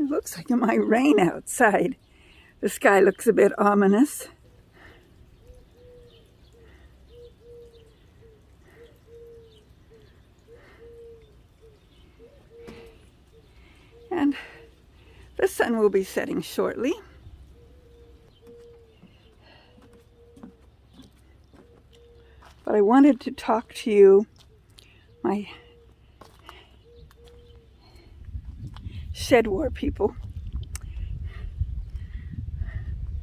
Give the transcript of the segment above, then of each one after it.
looks like it might rain outside. The sky looks a bit ominous. And the sun will be setting shortly. But I wanted to talk to you, my SHEDWAR people,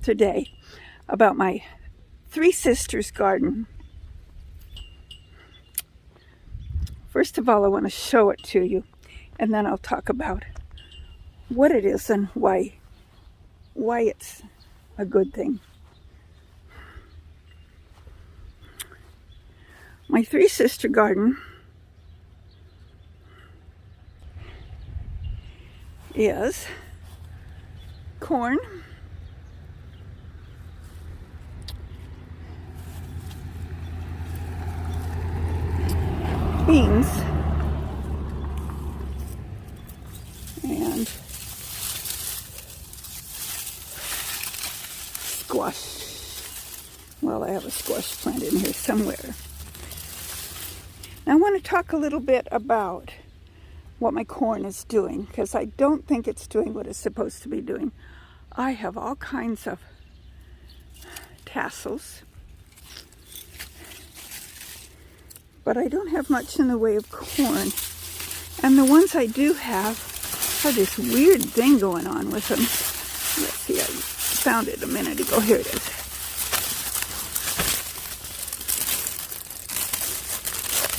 today about my three sisters' garden. First of all, I want to show it to you, and then I'll talk about what it is and why it's a good thing. My three sister garden is corn, beans, and squash. Well, I have a squash plant in here somewhere. Now, I want to talk a little bit about what my corn is doing, because I don't think it's doing what it's supposed to be doing. I have all kinds of tassels, but I don't have much in the way of corn. And the ones I do have this weird thing going on with them. Let's see, I found it a minute ago. Here it is.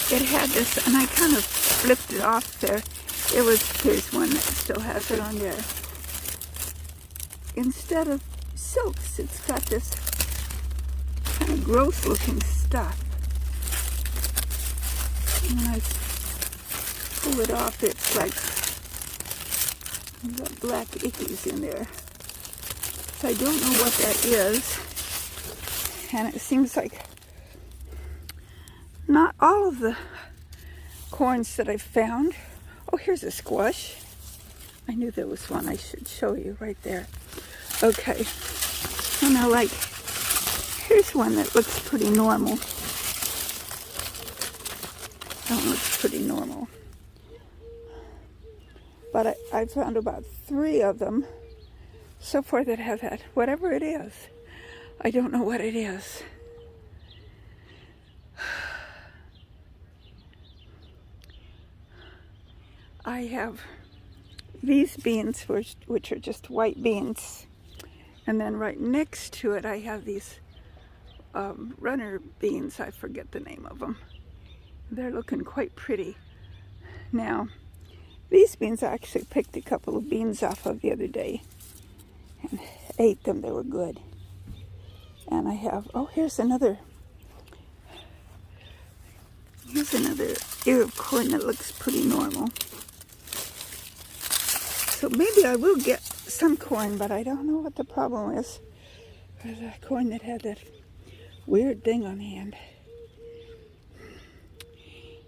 It had this, and I kind of flipped it off there. Here's one that still has it on there. Instead of silks, it's got this kind of gross looking stuff. And when I pull it off, it's like I've got black ickies in there. So I don't know what that is. And it seems like not all of the corns that I've found. Oh, here's a squash. I knew there was one I should show you right there. Okay. So now, like, here's one that looks pretty normal. That one looks pretty normal. But I found about 3 of them so far that have that, whatever it is. I don't know what it is. I have these beans, which are just white beans. And then right next to it, I have these runner beans. I forget the name of them. They're looking quite pretty. Now, these beans, I actually picked a couple of beans off of the other day and ate them. They were good. And I have, oh, here's another ear of corn that looks pretty normal. So maybe I will get some corn, but I don't know what the problem is. There's a corn that had that weird thing on the end.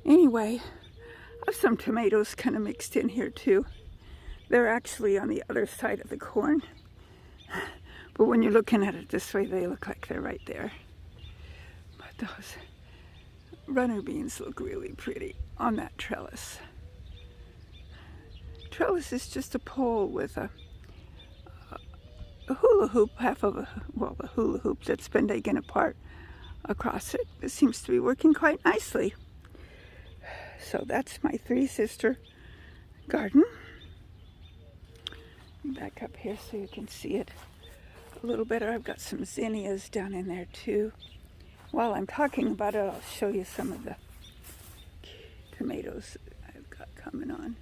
Anyway, I have some tomatoes kind of mixed in here too. They're actually on the other side of the corn. But when you're looking at it this way, they look like they're right there. But those runner beans look really pretty on that trellis. Trellis is just a pole with a hula hoop, the hula hoop that's been taken apart across it. It seems to be working quite nicely. So that's my 3-sister garden. Back up here so you can see it a little better. I've got some zinnias down in there too. While I'm talking about it, I'll show you some of the tomatoes I've got coming on.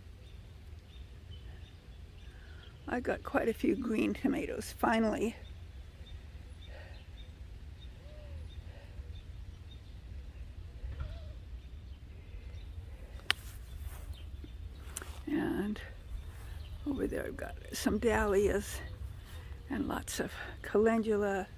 I got quite a few green tomatoes, finally. And over there I've got some dahlias and lots of calendula.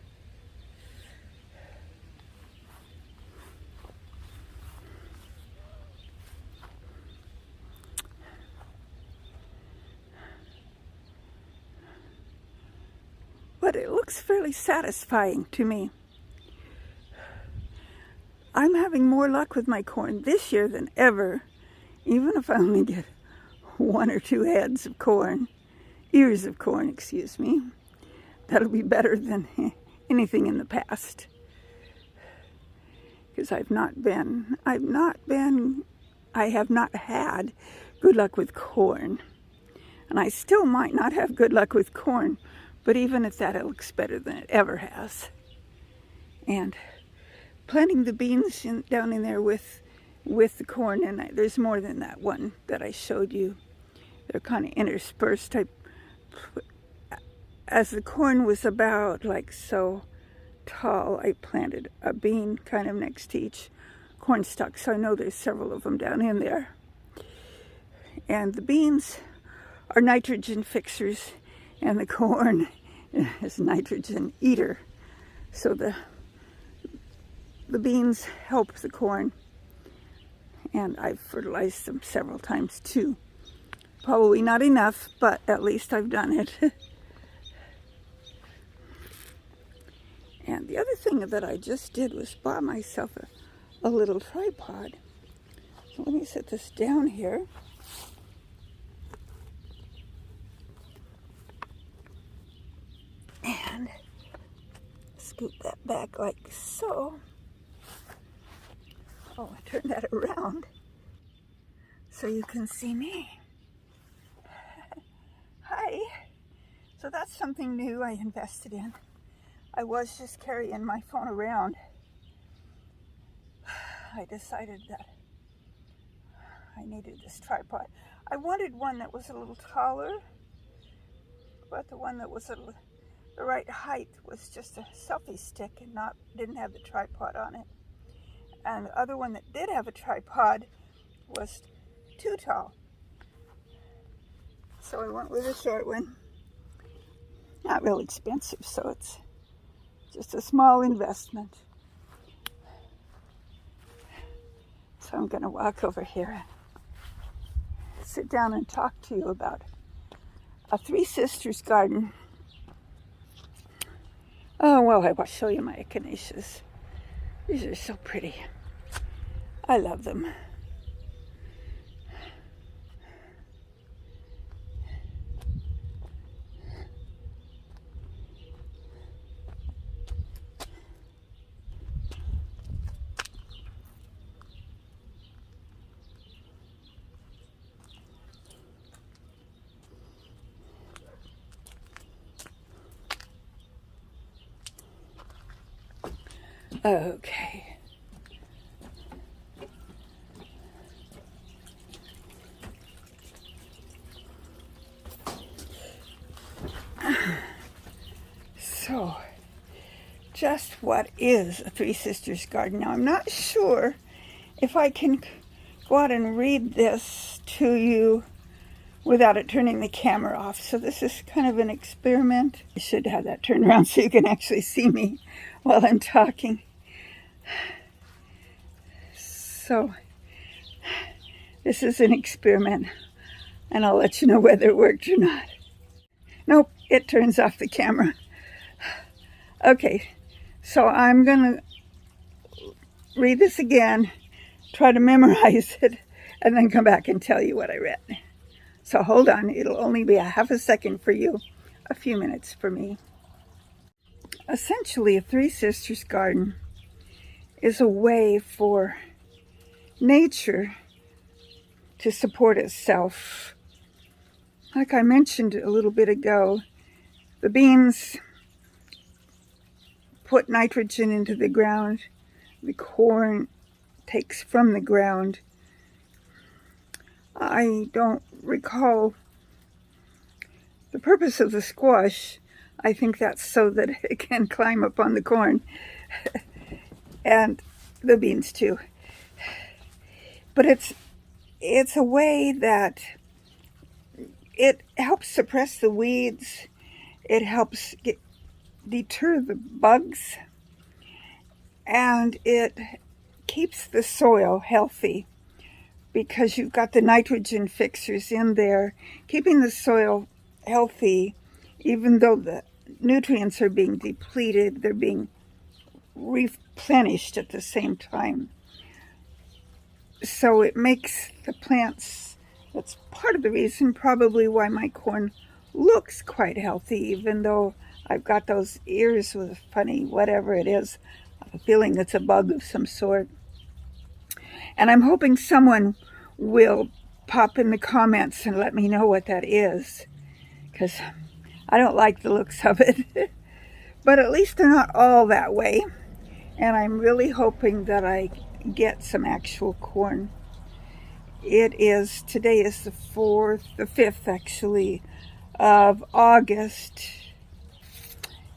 but it looks fairly satisfying to me. I'm having more luck with my corn this year than ever, even if I only get 1 or 2 heads of corn, ears of corn, excuse me. That'll be better than anything in the past. Because I have not had good luck with corn. And I still might not have good luck with corn, but even at that, it looks better than it ever has. And planting the beans down in there with the corn, and there's more than that one that I showed you. They're kind of interspersed. As the corn was about like so tall, I planted a bean kind of next to each corn stalk, so I know there's several of them down in there. And the beans are nitrogen fixers, and the corn is nitrogen eater. So the beans help the corn, and I've fertilized them several times too. Probably not enough, but at least I've done it. And the other thing that I just did was bought myself a little tripod. So let me set this down here. And scoop that back like so. Oh, I turned that around so you can see me. Hi. So that's something new I invested in. I was just carrying my phone around. I decided that I needed this tripod. I wanted one that was a little taller, but the one that was the right height was just a selfie stick and didn't have the tripod on it. And the other one that did have a tripod was too tall. So I went with a short one. Not real expensive, so it's just a small investment. So I'm going to walk over here and sit down and talk to you about a Three Sisters garden. Oh, well, I will show you my echinaceas. These are so pretty. I love them. Okay. So, just what is a Three Sisters garden? Now, I'm not sure if I can go out and read this to you without it turning the camera off. So this is kind of an experiment. I should have that turned around so you can actually see me while I'm talking. So, this is an experiment, and I'll let you know whether it worked or not. Nope, it turns off the camera. Okay, so I'm going to read this again, try to memorize it, and then come back and tell you what I read. So hold on, it'll only be a half a second for you, a few minutes for me. Essentially, a Three Sisters garden is a way for nature to support itself. Like I mentioned a little bit ago, the beans put nitrogen into the ground, the corn takes from the ground. I don't recall the purpose of the squash. I think that's so that it can climb up on the corn and the beans too. But it's a way that it helps suppress the weeds. It helps deter the bugs, and it keeps the soil healthy because you've got the nitrogen fixers in there, keeping the soil healthy, even though the nutrients are being depleted, they're being replenished at the same time. So it makes the plants, that's part of the reason probably why my corn looks quite healthy, even though I've got those ears with funny whatever it is. I have a feeling it's a bug of some sort. And I'm hoping someone will pop in the comments and let me know what that is, because I don't like the looks of it. But at least they're not all that way. And I'm really hoping that I get some actual corn. Today is the 5th actually, of August.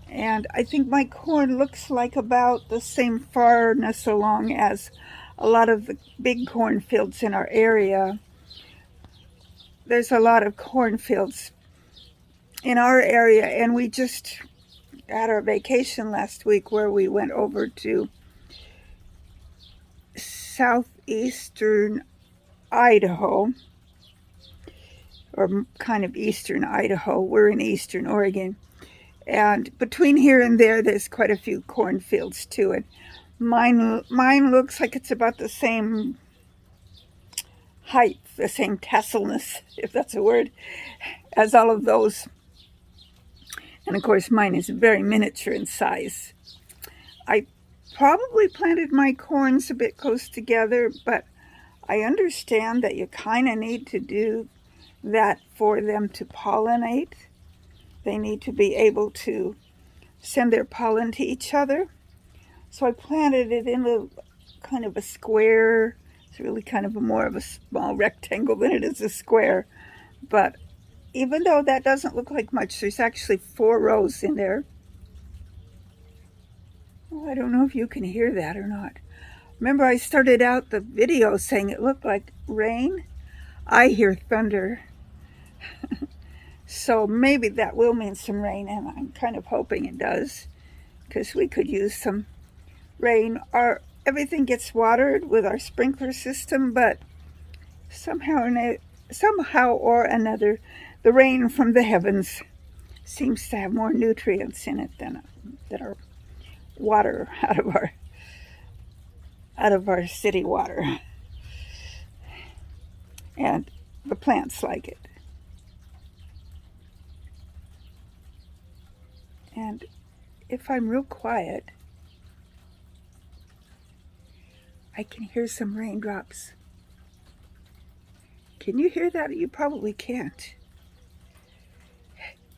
And I think my corn looks like about the same farness along as a lot of the big cornfields in our area. There's a lot of cornfields in our area, and we just had our vacation last week where we went over to southeastern Idaho, or kind of eastern Idaho. We're in eastern Oregon. And between here and there, there's quite a few cornfields too. And mine looks like it's about the same height, the same tasselness, if that's a word, as all of those. And of course, mine is very miniature in size. I probably planted my corns a bit close together, but I understand that you kind of need to do that for them to pollinate. They need to be able to send their pollen to each other. So I planted it in a kind of a square. It's really kind of more of a small rectangle than it is a square. But even though that doesn't look like much, there's actually 4 rows in there. Oh, I don't know if you can hear that or not. Remember, I started out the video saying it looked like rain? I hear thunder. So maybe that will mean some rain, and I'm kind of hoping it does, because we could use some rain. Everything gets watered with our sprinkler system, but somehow or another, the rain from the heavens seems to have more nutrients in it than our water out of our city water. And the plants like it. And if I'm real quiet, I can hear some raindrops. Can you hear that? You probably can't.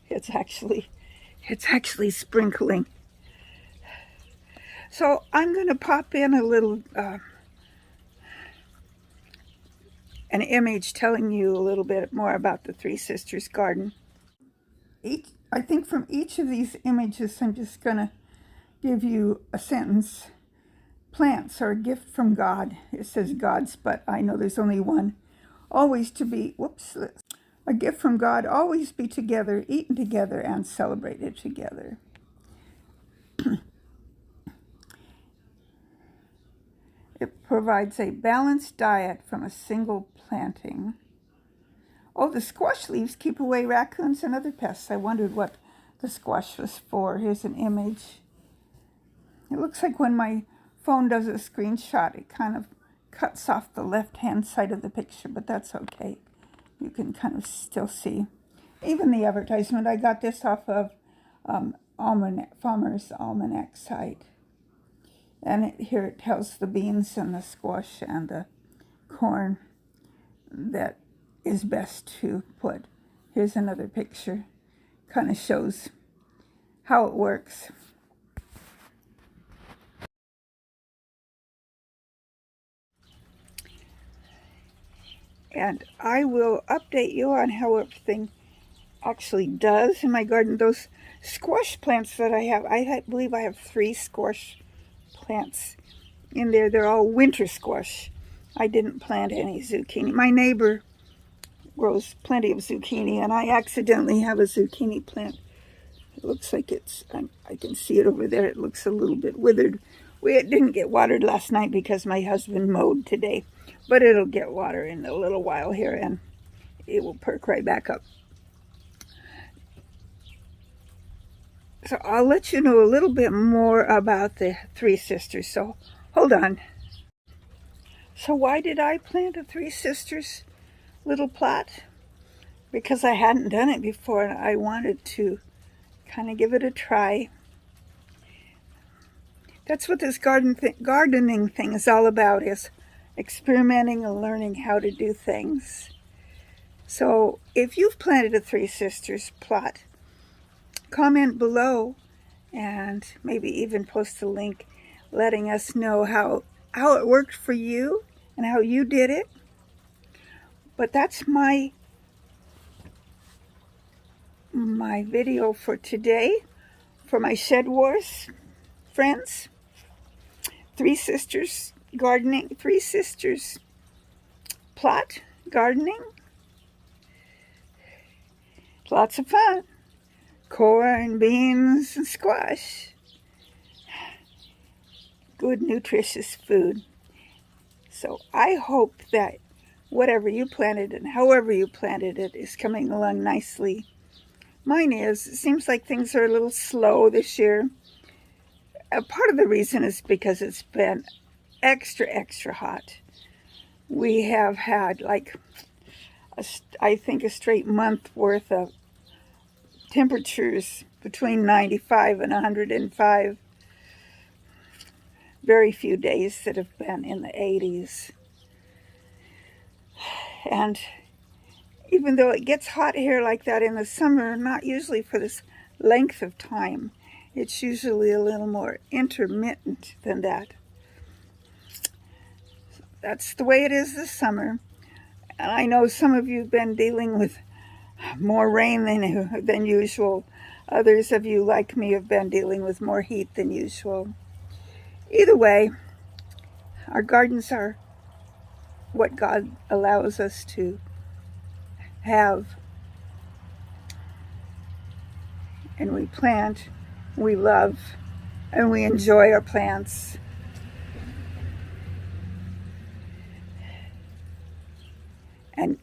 It's actually sprinkling. So I'm going to pop in a little an image telling you a little bit more about the Three Sisters garden. I think from each of these images, I'm just going to give you a sentence. Plants are a gift from God. It says God's, but I know there's only one. Always to be, a gift from God, always be together, eaten together, and celebrated together. It provides a balanced diet from a single planting. Oh, the squash leaves keep away raccoons and other pests. I wondered what the squash was for. Here's an image. It looks like when my phone does a screenshot, it kind of cuts off the left-hand side of the picture, but that's okay. You can kind of still see. Even the advertisement, I got this off of Farmer's Almanac site. And here it tells the beans and the squash and the corn that is best to put. Here's another picture. Kind of shows how it works. And I will update you on how everything actually does in my garden. Those squash plants that I believe I have 3 squash plants in there. They're all winter squash. I didn't plant any zucchini. My neighbor grows plenty of zucchini, and I accidentally have a zucchini plant. It looks like I can see it over there. It looks a little bit withered. It didn't get watered last night because my husband mowed today, but it'll get water in a little while here, and it will perk right back up. So I'll let you know a little bit more about the Three Sisters. So hold on. So why did I plant a Three Sisters little plot? Because I hadn't done it before and I wanted to kind of give it a try. That's what this gardening thing is all about, is experimenting and learning how to do things. So if you've planted a Three Sisters plot, comment below and maybe even post a link letting us know how it worked for you and how you did it. But that's my video for today for my Shed Wars friends. Three Sisters gardening, Three Sisters plot gardening. Lots of fun. Corn, beans, and squash. Good, nutritious food. So I hope that whatever you planted and however you planted it is coming along nicely. Mine is. It seems like things are a little slow this year. Part of the reason is because it's been extra hot. We have had like, I think a straight month worth of temperatures between 95 and 105. Very few days that have been in the 80s. And even though it gets hot here like that in the summer, not usually for this length of time. It's usually a little more intermittent than that. That's the way it is this summer. And I know some of you have been dealing with more rain than usual. Others of you, like me, have been dealing with more heat than usual. Either way, our gardens are what God allows us to have. And we plant, we love, and we enjoy our plants. And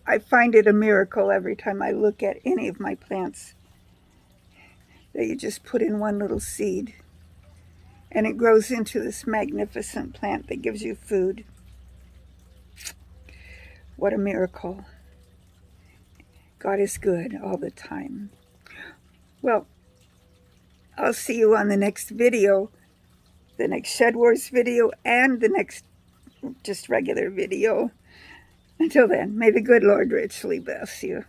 I find it a miracle every time I look at any of my plants that you just put in one little seed and it grows into this magnificent plant that gives you food. What a miracle. God is good all the time. Well, I'll see you on the next video, the next Shed Wars video, and the next just regular video. Until then, may the good Lord richly bless you.